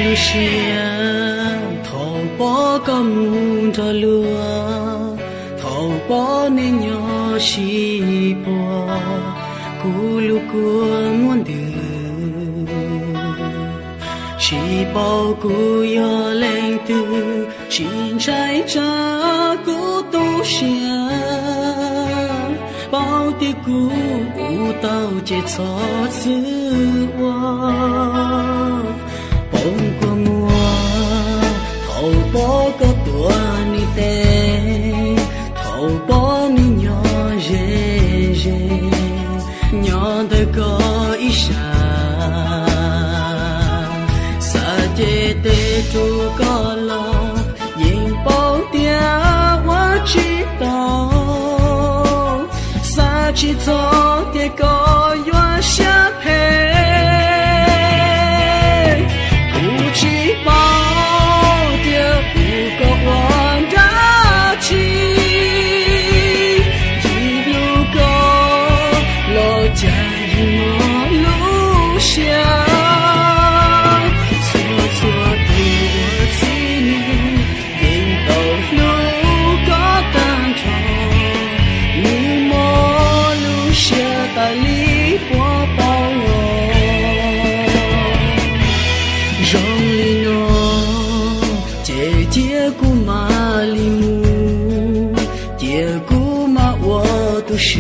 lu xia thầu bỏ con muôn cho lúa thầu bỏ nên nhỏ xì bỏ cú lu cua muốn được xì bỏ cú yo lên từ xin trái cha cú tu xia bao tiêu cú u tao chết xót xứ hoa bông qua mùa thầu bó có tua ni tê thầu bó ni nhỏ dê dê nhỏ đời có ý xa dê tê tu có lo nhìn bao tia hoa chi tao xa chi cho tia có hoa xa phê是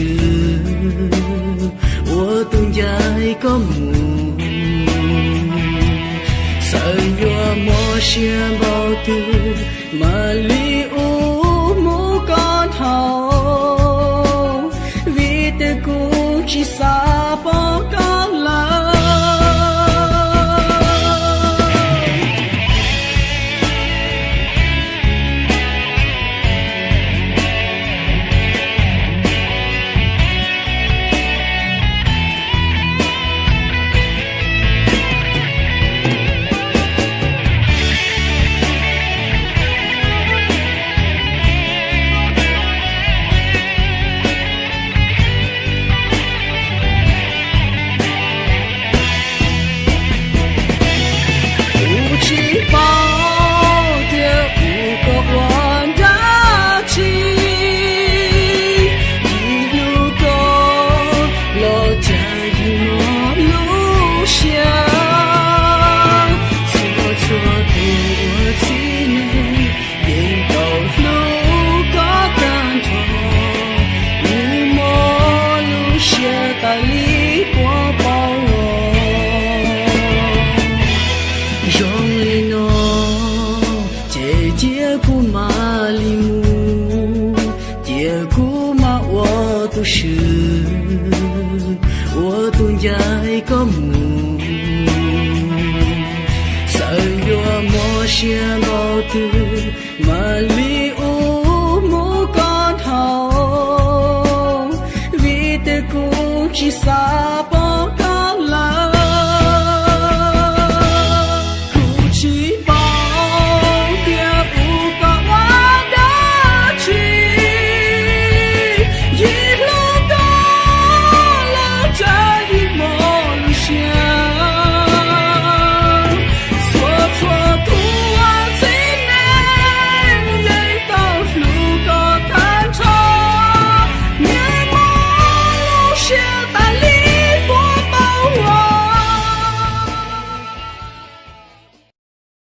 我东家一个母，三月莫先包的马里乌木高头，为的故去撒包高了。是我东家一个母，三月莫先包的马里乌木高头，为的故去撒。